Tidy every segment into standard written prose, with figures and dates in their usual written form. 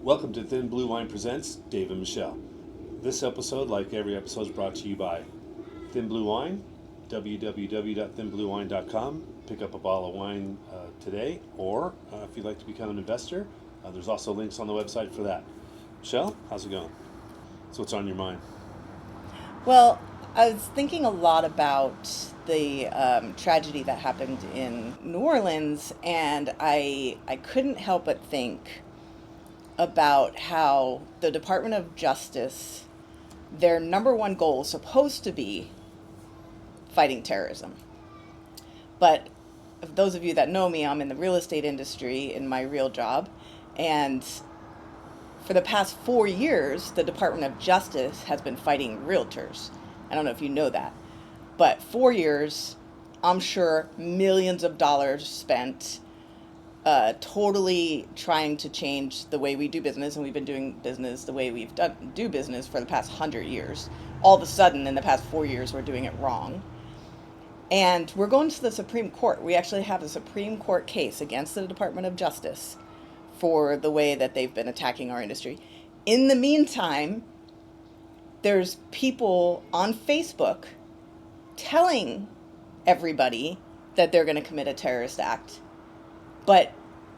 Welcome to Thin Blue Wine Presents Dave and Michele. This episode, like every episode, is brought to you by Thin Blue Wine, www.thinbluewine.com. Pick up a bottle of wine today, or if you'd like to become an investor, there's also links on the website for that. Michele, how's it going? So what's on your mind? Well, I was thinking a lot about the tragedy that happened in New Orleans, and I couldn't help but think about how the Department of Justice, their number one goal is supposed to be fighting terrorism. But those of you that know me, I'm in the real estate industry in my real job, and for the past 4 years, the Department of Justice has been fighting realtors. I don't know if you know that, but 4 years, I'm sure millions of dollars spent totally trying to change the way we do business, and we've been doing business the way do business for the past 100 years. All of a sudden, in the past 4 years, we're doing it wrong. And we're going to the Supreme Court. We actually have a Supreme Court case against the Department of Justice for the way that they've been attacking our industry. In the meantime, there's people on Facebook telling everybody that they're going to commit a terrorist act. But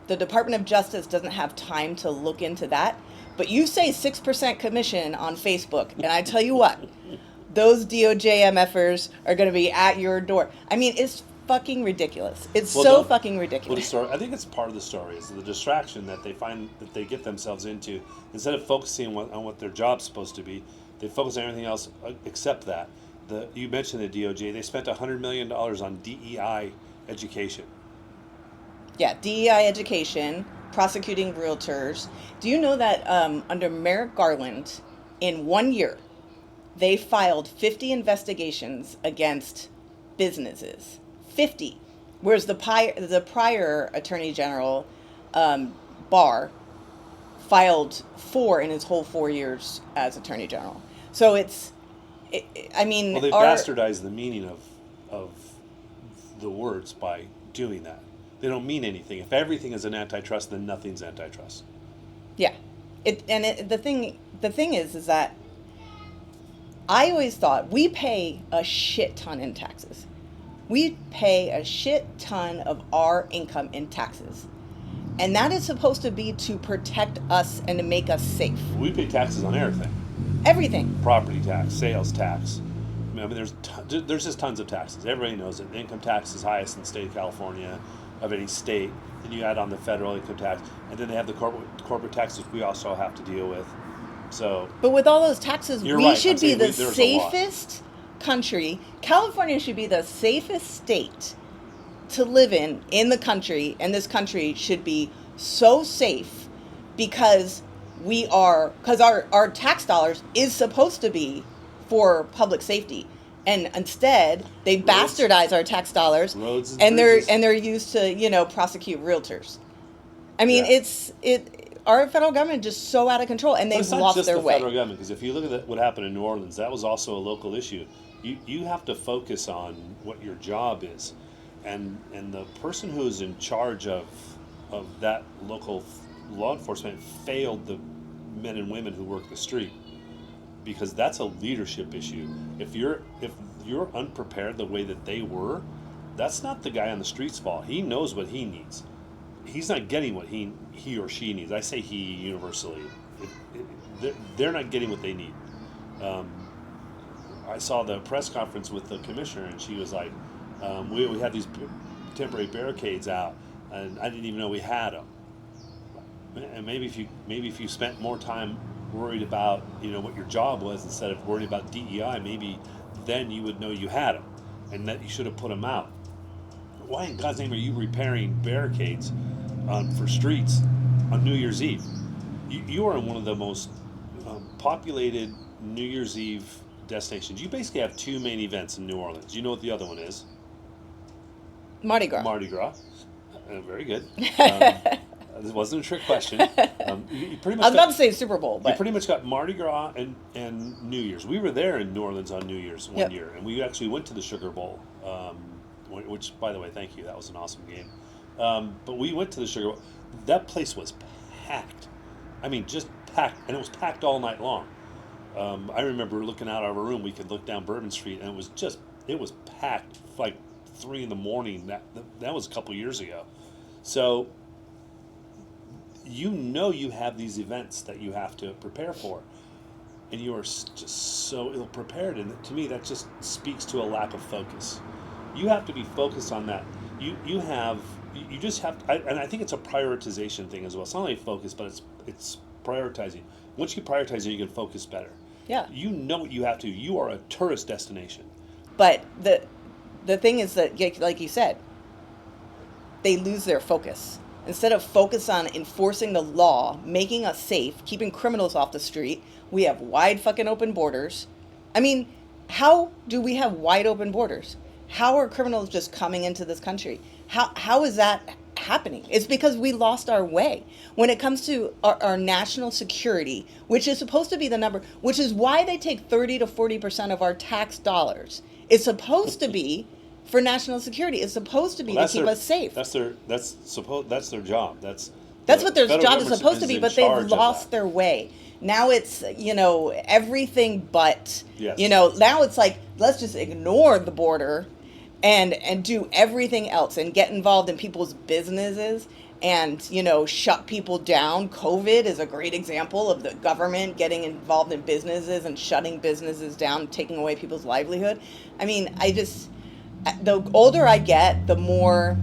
the Department of Justice doesn't have time to look into that. But you say 6% commission on Facebook, and I tell you what, those DOJ MFers are going to be at your door. I mean, it's fucking ridiculous. It's fucking ridiculous. Well, the story, I think it's part of the story is the distraction that they find that they get themselves into. Instead of focusing on what their job's supposed to be, they focus on everything else except that. You mentioned the DOJ. They spent $100 million on DEI education. Yeah, DEI education, prosecuting realtors. Do you know that under Merrick Garland, in 1 year, they filed 50 investigations against businesses? 50. Whereas the prior Attorney General, Barr, filed 4 in his whole 4 years as Attorney General. So well, they bastardized the meaning of the words by doing that. They don't mean anything. If everything is an antitrust, then nothing's antitrust. Yeah, the thing is that I always thought we pay a shit ton in taxes. We pay a shit ton of our income in taxes, and that is supposed to be to protect us and to make us safe. We pay taxes on everything. Everything. Property tax, sales tax. I mean, there's just tons of taxes. Everybody knows it. The income tax is highest in the state of California, of any state. Then you add on the federal income tax, and then they have the corporate taxes we also have to deal with. So, but with all those taxes, we right. should be the safest country. California should be the safest state to live in the country, and this country should be so safe because our tax dollars is supposed to be for public safety. And instead, they bastardize our tax dollars, and they're used to prosecute realtors. I mean, yeah. Our federal government is just so out of control, and they've lost their way. It's not just the federal government, because if you look at what happened in New Orleans, that was also a local issue. You have to focus on what your job is, and the person who is in charge of that local law enforcement failed the men and women who work the street. Because that's a leadership issue. If you're unprepared the way that they were, that's not the guy on the street's fault. He knows what he needs. He's not getting what he or she needs. I say he universally. They're not getting what they need. I saw the press conference with the commissioner, and she was like, "We had these temporary barricades out, and I didn't even know we had them." And maybe if you spent more time worried about what your job was instead of worried about DEI, maybe then you would know you had them and that you should have put them out. Why in God's name are you repairing barricades for streets on New Year's Eve? You are in one of the most populated New Year's Eve destinations. You basically have 2 main events in New Orleans. You know what the other one is? Mardi Gras. Mardi Gras. Very good. This wasn't a trick question. You pretty much I was about to say Super Bowl, but you pretty much got Mardi Gras and New Year's. We were there in New Orleans on New Year's one year, and we actually went to the Sugar Bowl, which, by the way, thank you. That was an awesome game. But we went to the Sugar Bowl. That place was packed. I mean, just packed, and it was packed all night long. I remember looking out of our room. We could look down Bourbon Street, and it was packed like 3 in the morning. That was a couple years ago. So you have these events that you have to prepare for, and you are just so ill prepared. And to me, that just speaks to a lack of focus. You have to be focused on that. You just have to, and I think it's a prioritization thing as well. It's not only focus, but it's prioritizing. Once you prioritize it, you can focus better. Yeah. You know what you have to. You are a tourist destination. But the thing is that, like you said, they lose their focus. Instead of focus on enforcing the law, making us safe, keeping criminals off the street, we have wide fucking open borders. I mean, how do we have wide open borders? How are criminals just coming into this country? How is that happening? It's because we lost our way. When it comes to our national security, which is supposed to be the number, which is why they take 30 to 40% of our tax dollars. It's supposed to be for national security. It's supposed to be to keep us safe. That's their job. That's what their federal job is government supposed to be, in but charge they've of lost that. their way. Now it's, everything but, Yes. now it's like, let's just ignore the border and do everything else and get involved in people's businesses and, shut people down. COVID is a great example of the government getting involved in businesses and shutting businesses down, taking away people's livelihood. I mean, the older I get, the more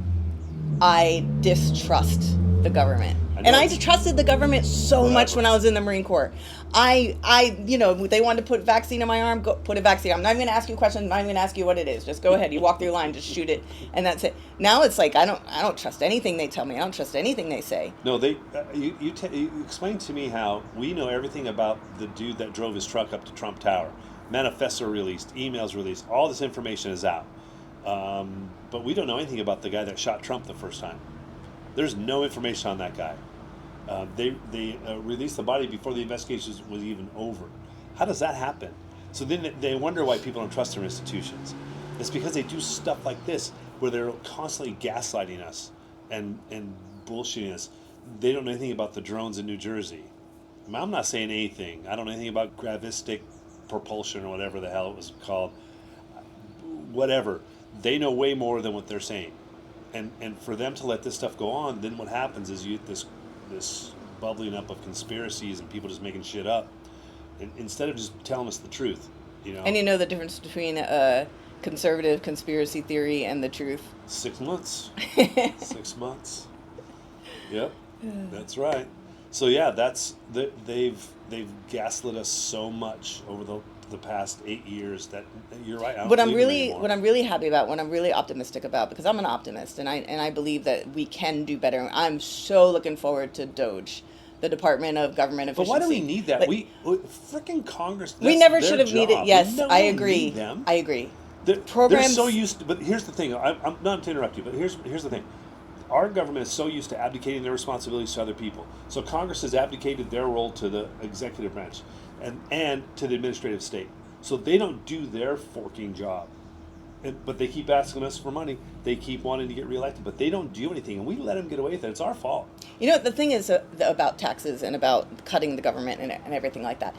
I distrust the government. And I trusted the government so much when I was in the Marine Corps. They wanted to put vaccine in my arm, go put a vaccine. I'm not even going to ask you questions. I'm not even going to ask you what it is. Just go ahead. You walk through your line, just shoot it, and that's it. Now it's like I don't trust anything they tell me. I don't trust anything they say. No, you explain to me how we know everything about the dude that drove his truck up to Trump Tower. Manifesto released, emails released, all this information is out. But we don't know anything about the guy that shot Trump the first time. There's no information on that guy. They released the body before the investigation was even over. How does that happen? So then they wonder why people don't trust their institutions. It's because they do stuff like this where they're constantly gaslighting us and bullshitting us. They don't know anything about the drones in New Jersey. I'm not saying anything. I don't know anything about gravitic propulsion or whatever the hell it was called. Whatever. They know way more than what they're saying. And for them to let this stuff go on, then what happens is you get this bubbling up of conspiracies and people just making shit up, and instead of just telling us the truth, And you know the difference between a conservative conspiracy theory and the truth? 6 months. 6 months. Yep, that's right. So yeah, they've gaslit us so much over the past 8 years that you're right. What I'm really happy about, what I'm really optimistic about, because I'm an optimist and I believe that we can do better. I'm so looking forward to DOGE, the Department of Government Efficiency. But why do we need that? We freaking Congress. We never should have needed. Yes, I agree. Need them. I agree. They're so used to, but here's the thing. I'm not to interrupt you, but here's the thing. Our government is so used to abdicating their responsibilities to other people. So Congress has abdicated their role to the executive branch and to the administrative state. So they don't do their forking job. But they keep asking us for money. They keep wanting to get reelected, but they don't do anything, and we let them get away with it. It's our fault. The thing is about taxes and about cutting the government and everything like that.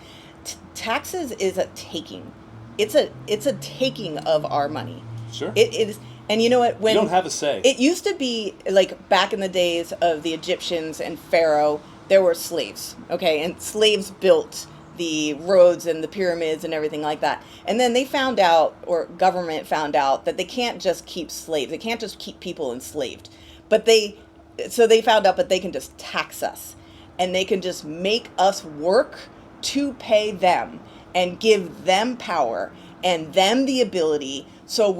Taxes is a taking. It's a taking of our money. Sure. It is. And you know what? When you don't have a say. It used to be like back in the days of the Egyptians and Pharaoh, there were slaves, okay? And slaves built the roads and the pyramids and everything like that. And then they found out, or government found out, that they can't just keep slaves. They can't just keep people enslaved. So they found out that they can just tax us. And they can just make us work to pay them and give them power and them the ability. So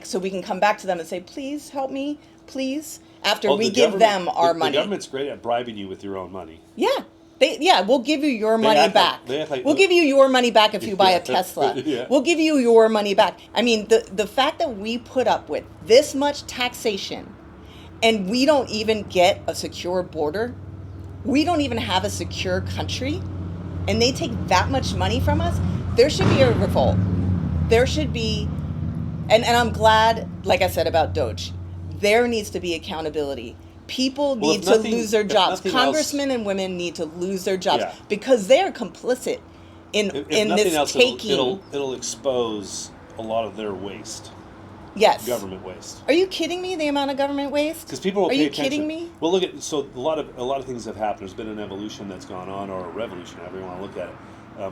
so we can come back to them and say, please help me, please, after we give them our money. The government's great at bribing you with your own money. Yeah. We'll give you your money back. We'll give you your money back if you buy a Tesla. Yeah. We'll give you your money back. I mean, the fact that we put up with this much taxation and we don't even get a secure border, we don't even have a secure country, and they take that much money from us, there should be a revolt. There should be, and I'm glad, like I said about Doge, there needs to be accountability. People Well, need to lose their if jobs. nothing Congressmen and women need to lose their jobs Yeah. because they are complicit if in nothing this else, taking. it'll expose a lot of their waste, Yes. government waste. Are you kidding me? The amount of government waste? Because people will Are pay you attention. kidding me? Well, look at a lot of things have happened. There's been an evolution that's gone on, or a revolution, however you want to look at it.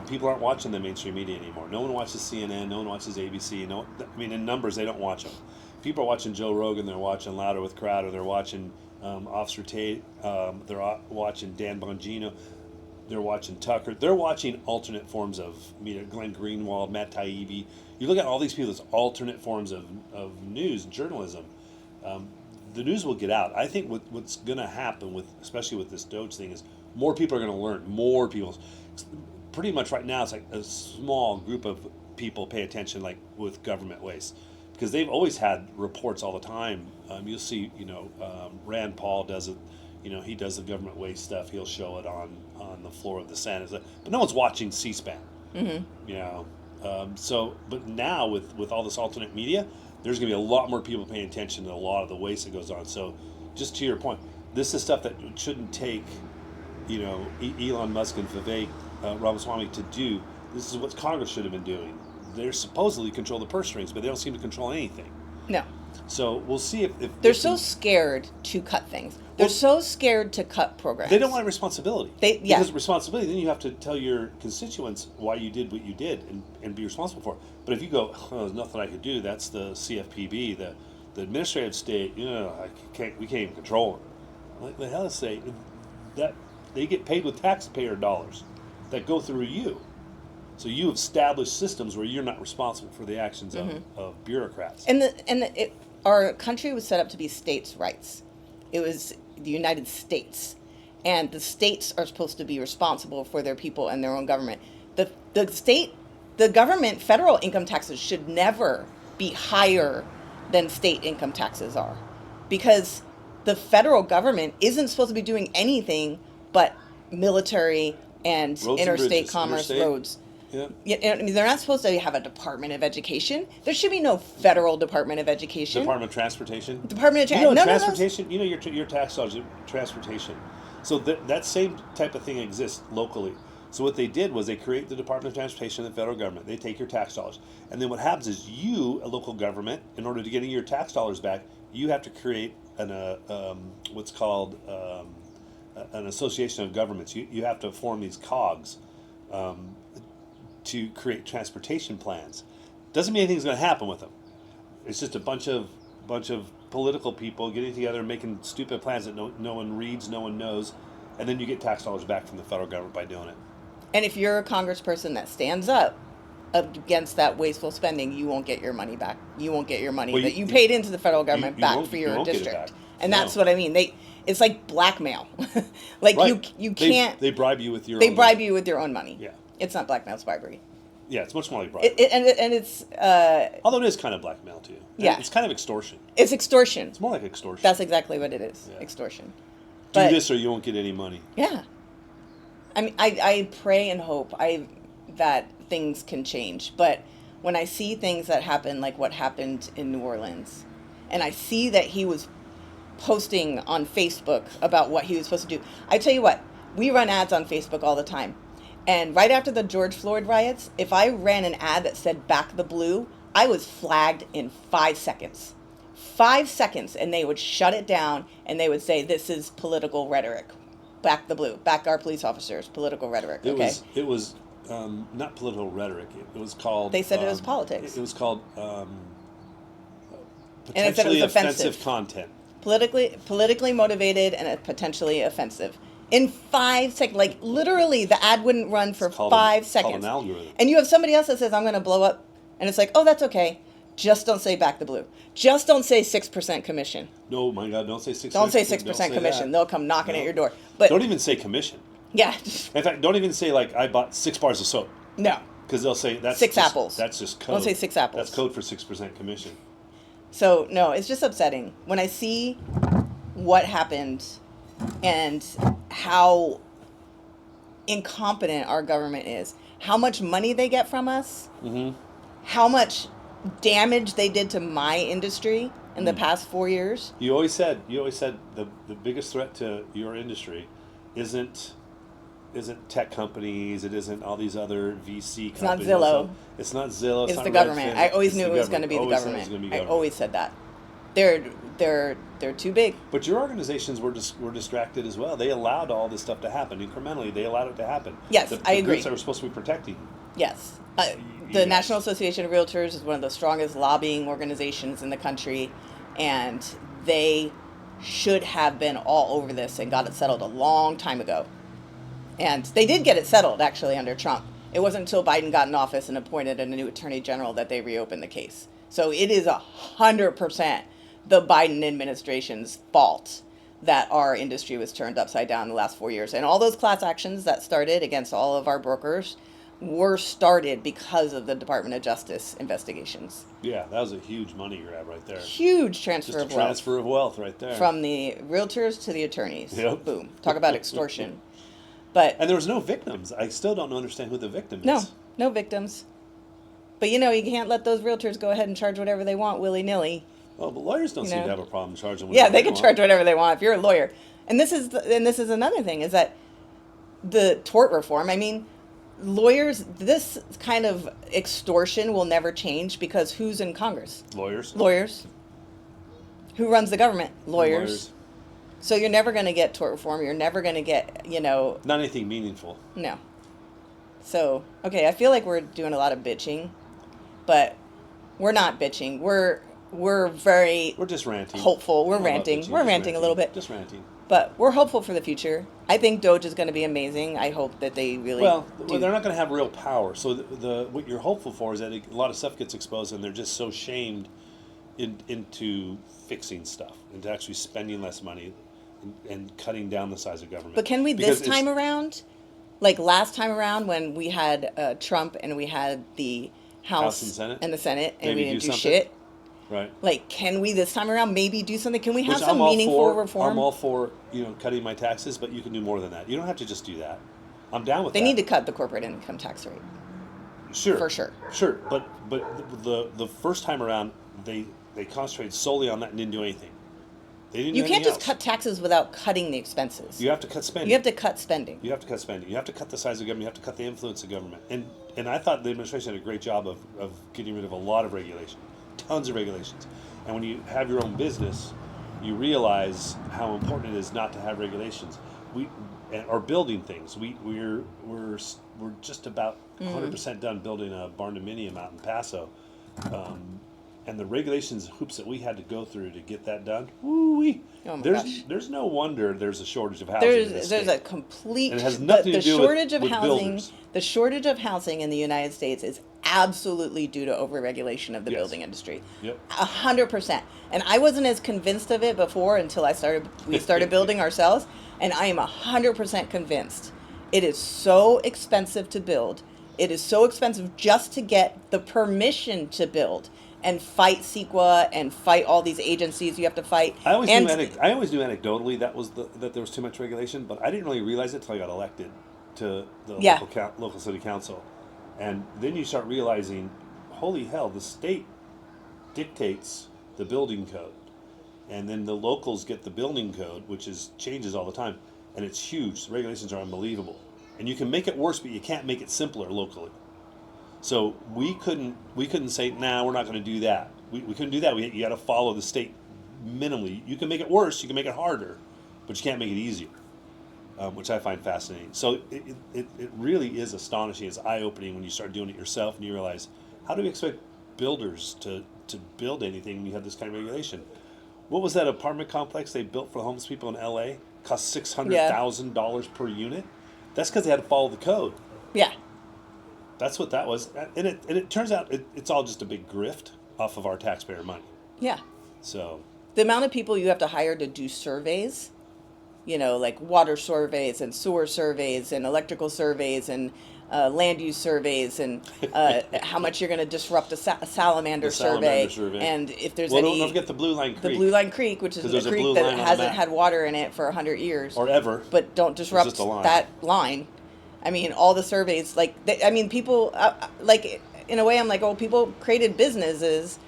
People aren't watching the mainstream media anymore. No one watches CNN. No one watches ABC. No, I mean in numbers they don't watch them. People are watching Joe Rogan. They're watching Louder with Crowder. They're watching Officer Tate. They're watching Dan Bongino. They're watching Tucker. They're watching alternate forms of media. Glenn Greenwald, Matt Taibbi. You look at all these people as alternate forms of news and journalism. The news will get out. I think what's going to happen especially with this Doge thing is more people are going to learn. More people. Pretty much right now it's like a small group of people pay attention, like with government waste, because they've always had reports all the time. You'll see, Rand Paul does it. He does the government waste stuff. He'll show it on the floor of the Senate, but no one's watching C-SPAN. But now with all this alternate media, there's going to be a lot more people paying attention to a lot of the waste that goes on. So, just to your point, this is stuff that shouldn't take, Elon Musk and Vivek Ramaswamy to do. This is what Congress should have been doing. They're supposedly control the purse strings, but they don't seem to control anything. No. So we'll see if they're so scared to cut things. They're so scared to cut programs. They don't want responsibility. Yeah. Because responsibility, then you have to tell your constituents why you did what you did and be responsible for it. But if you go, there's nothing I could do, that's the CFPB, the administrative state, we can't even control it. Like the hell is say that they get paid with taxpayer dollars that go through you. So you established systems where you're not responsible for the actions of bureaucrats. Our country was set up to be states' rights. It was the United States, and the states are supposed to be responsible for their people and their own government. The government, federal income taxes should never be higher than state income taxes are, because the federal government isn't supposed to be doing anything but military and Roads and interstate bridges, commerce, interstate. roads. Yeah. I mean, they're not supposed to have a Department of Education. There should be no federal Department of Education. Department of Transportation. Department of Transportation. Transportation. Your tax dollars, transportation. So that same type of thing exists locally. So what they did was they create the Department of Transportation in the federal government. They take your tax dollars, and then what happens is you, a local government, in order to get your tax dollars back, you have to create what's called an association of governments. You have to form these COGs. To create transportation plans. Doesn't mean anything's going to happen with them. It's just a bunch of political people getting together and making stupid plans that no one reads, no one knows, and then you get tax dollars back from the federal government by doing it. And if you're a congressperson that stands up against that wasteful spending, you won't get your money back. You won't get your money that you paid into the federal government back for your district. And that's what I mean. It's like blackmail. Like right. you can't. They bribe you with your. They bribe you with your own money. Yeah. It's not blackmail, it's bribery. Yeah, it's much more like bribery. And it's... although it is kind of blackmail, too. Yeah. It's kind of extortion. It's extortion. It's more like extortion. That's exactly what it is, extortion. Do this or you won't get any money. Yeah. I mean, I pray and hope that things can change. But when I see things that happen, like what happened in New Orleans, and I see that he was posting on Facebook about what he was supposed to do, I tell you what, we run ads on Facebook all the time. And right after the George Floyd riots, if I ran an ad that said "Back the Blue," I was flagged in 5 seconds. 5 seconds, and they would shut it down, and they would say, "This is political rhetoric. Back the blue. Back our police officers. Political rhetoric." Okay. It was not political rhetoric. It was called. They said it was politics. It was called and it said it was offensive content. Politically motivated and potentially offensive. In 5 seconds, like literally, the ad wouldn't run for 5 seconds. Called an algorithm. And you have somebody else that says, "I'm going to blow up," and it's like, "Oh, that's okay. Just don't say back the blue. Just don't say 6% commission." No, my God, don't say 6%. Don't say 6% commission. They'll come knocking at your door. But don't even say commission. Yeah. In fact, don't even say like I bought 6 bars of soap. No. Because they'll say that's 6 apples. That's just code. Don't say 6 apples. That's code for 6% commission. So no, it's just upsetting when I see what happened and how incompetent our government is, how much money they get from us, how much damage they did to my industry in the past 4 years. You always said the biggest threat to your industry isn't tech companies. It isn't all these other VC It's not companies. Zillow. It's not Zillow. It's It's not the government. Redfin, I always it's knew the it was going to be the Always said it was government. gonna be I government. always said that. They're too big. But your organizations were distracted as well. They allowed all this stuff to happen incrementally. They allowed it to happen. Yes, the I agree. groups that were supposed to be protecting. Yes. You The guys. National Association of Realtors is one of the strongest lobbying organizations in the country, and they should have been all over this and got it settled a long time ago. And they did get it settled, actually, under Trump. It wasn't until Biden got in office and appointed a new attorney general that they reopened the case. So it is 100% the Biden administration's fault that our industry was turned upside down in the last 4 years. And all those class actions that started against all of our brokers were started because of the Department of Justice investigations. Yeah, that was a huge money grab right there. Huge transfer Just a of wealth transfer of wealth right there. from the realtors to the attorneys. Yep. Boom. Talk about extortion. But And there was no victims. I still don't understand who the victim no, is. no victims. But you can't let those realtors go ahead and charge whatever they want willy-nilly. Well, but lawyers don't You seem know. to have a problem charging. Yeah, whatever they can want. charge whatever they want if you're a lawyer. And this is another thing is that the tort reform, I mean, lawyers, this kind of extortion will never change because who's in Congress? Lawyers. Lawyers. Who runs the government? Lawyers. So you're never going to get tort reform. You're never going to get, Not anything meaningful. no. So, okay, I feel like we're doing a lot of bitching, but we're not bitching. We're very We're just ranting. hopeful. We're We're not ranting. bitching, We're just ranting a little bit. Just ranting. But we're hopeful for the future. I think Doge is going to be amazing. I hope that they really Well, do. they're not going to have real power. So what you're hopeful for is that a lot of stuff gets exposed, and they're just so shamed into fixing stuff, into actually spending less money, and cutting down the size of government. But can we Because this time around, like last time around when we had Trump and we had the House and the Senate and Maybe we didn't do do something? shit? Right. Like, can we this time around maybe do something? Can we have Which some I'm all meaningful for. reform? I'm all for cutting my taxes, but you can do more than that. You don't have to just do that. I'm down with They that. need to cut the corporate income tax rate. Sure. For sure. Sure, but the first time around they concentrated solely on that and didn't do anything. They didn't. You do can't anything just else. cut taxes without cutting the expenses. You have to cut spending. You have to cut spending. You have to cut spending. You have to cut the size of government. You have to cut the influence of government. And I thought the administration did a great job of getting rid of a lot of regulation, tons of regulations. And when you have your own business, you realize how important it is not to have regulations. We are building things. We're just about 100% done building a barn dominium out in Paso. And the regulations hoops that we had to go through to get that done, woo-wee. Oh my there's gosh. there's no wonder there's a shortage of housing. in this There's state. a complete And it has nothing the to do with- shortage of with housing. builders. The shortage of housing in the United States is absolutely due to overregulation of the Yes. building industry. Yep. 100%. And I wasn't as convinced of it before until we started building ourselves, and I am 100% convinced. It is so expensive to build. It is so expensive just to get the permission to build and fight CEQA and fight all these agencies you have to fight. I always and knew anecdotally that there was too much regulation, but I didn't really realize it until I got elected to the Yeah. local city council, and then you start realizing, holy hell, the state dictates the building code, and then the locals get the building code, which changes all the time, and it's huge. The regulations are unbelievable, and you can make it worse, but you can't make it simpler locally. So we couldn't say, nah, we're not going to do that. We couldn't do that. You got to follow the state minimally. You can make it worse, you can make it harder, but you can't make it easier, which I find fascinating. So it really is astonishing. It's eye-opening when you start doing it yourself and you realize, how do we expect builders to build anything when you have this kind of regulation? What was that apartment complex they built for homeless people in L.A.? Cost $600,000 per unit? That's because they had to follow the code. yeah. That's what that was, and it turns out it's all just a big grift off of our taxpayer money. Yeah. So The amount of people you have to hire to do surveys, like water surveys and sewer surveys and electrical surveys and land use surveys and how much you're going to disrupt a salamander, The salamander survey. And if there's well, any don't forget the Blue Line Creek, the Blue Line Creek, which is 'Cause a there's a creek blue that line on the hasn't map. had water in it for 100 years, or ever. but don't disrupt just a line. that line. I mean, all the surveys, people, like, in a way, I'm like, oh, people created businesses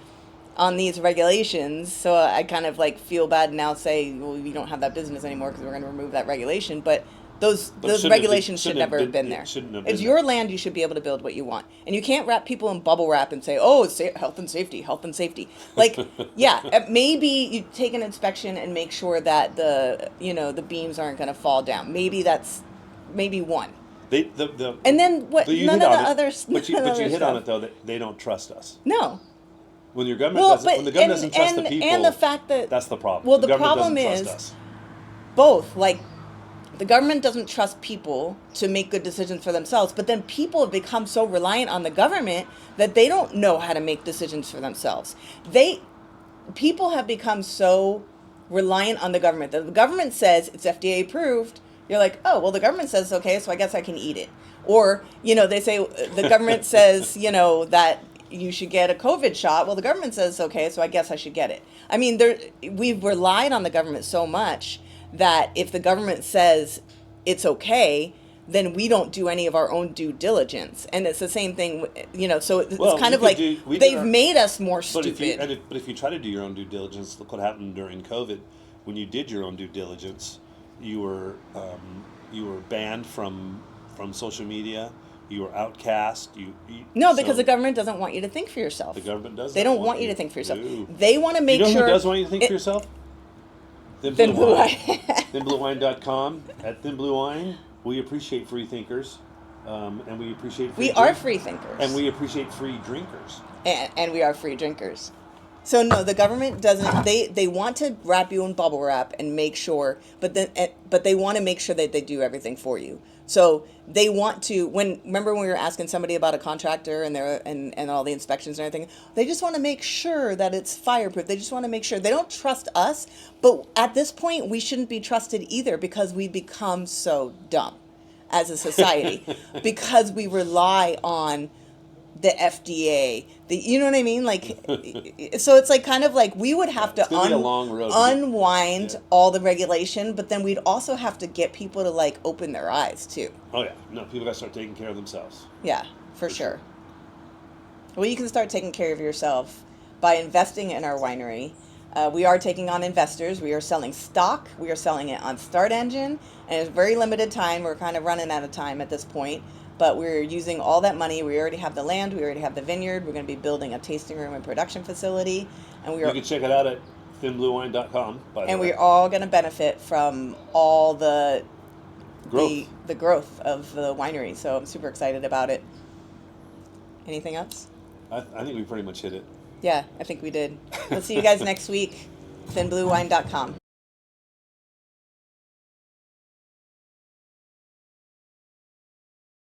on these regulations. So I kind of like feel bad now say, well, we don't have that business anymore because we're going to remove that regulation. But those But it those shouldn't have been- regulations should shouldn't have never have been it there. shouldn't have It's been your there. land. You should be able to build what you want, and you can't wrap people in bubble wrap and say, "Oh, it's health and safety, health and safety." Like, yeah, maybe you take an inspection and make sure that the beams aren't going to fall down. Maybe that's maybe one. And then what? but you None hit of the on it. others. But you none of the but you other hit on stuff. it though that they don't trust us. No. When your government Well, doesn't, but when the government doesn't trust the and people, and the fact that that's the problem. well, the the government problem doesn't is trust us. both. Like the government doesn't trust people to make good decisions for themselves, but then people have become so reliant on the government that they don't know how to make decisions for themselves. People have become so reliant on the government that the government says it's FDA approved. You're like, oh, well, the government says okay, so I guess I can eat it. Or, they say the government says, that you should get a COVID shot. Well, the government says okay, so I guess I should get it. I mean, we've relied on the government so much that if the government says it's okay, then we don't do any of our own due diligence. And it's the same thing, so it's Well, kind we of could like we did they've our- made us more But stupid. if you try to do your own due diligence, look what happened during COVID. When you did your own due diligence, you were banned from social media. You were outcast. No, because so the government doesn't want you to think for yourself. the government does. They not don't want you to think for yourself. No. They want to make You know sure. who does want you to think for yourself? Thin Thin Blue Blue Wine. Wine. ThinBlueWine.com. At Thin Blue Wine, we appreciate free thinkers, and we appreciate free We are drink- free thinkers. and we appreciate free drinkers. And we are free drinkers. So no, the government doesn't. They want to wrap you in bubble wrap and make sure, but they want to make sure that they do everything for you. So they want to. Remember when we were asking somebody about a contractor and all the inspections and everything, they just want to make sure that it's fireproof. They just want to make sure they don't trust us. But at this point, we shouldn't be trusted either because we become so dumb as a society because we rely on the FDA, you know what I mean? Like, so it's like kind of like we would have to It's gonna be a long road. unwind Yeah. all the regulation, but then we'd also have to get people to like open their eyes too. Oh yeah, no, people got to start taking care of themselves. Yeah, for sure. Well, you can start taking care of yourself by investing in our winery. We are taking on investors. We are selling stock. We are selling it on Start Engine, and it's very limited time. We're kind of running out of time at this point. But we're using all that money. We already have the land. We already have the vineyard. We're going to be building a tasting room and production facility. And You can check it out at thinbluewine.com. By the and way. we're all going to benefit from all the Growth. the growth of the winery. So I'm super excited about it. Anything else? I think we pretty much hit it. Yeah, I think we did. We'll see you guys next week. Thinbluewine.com.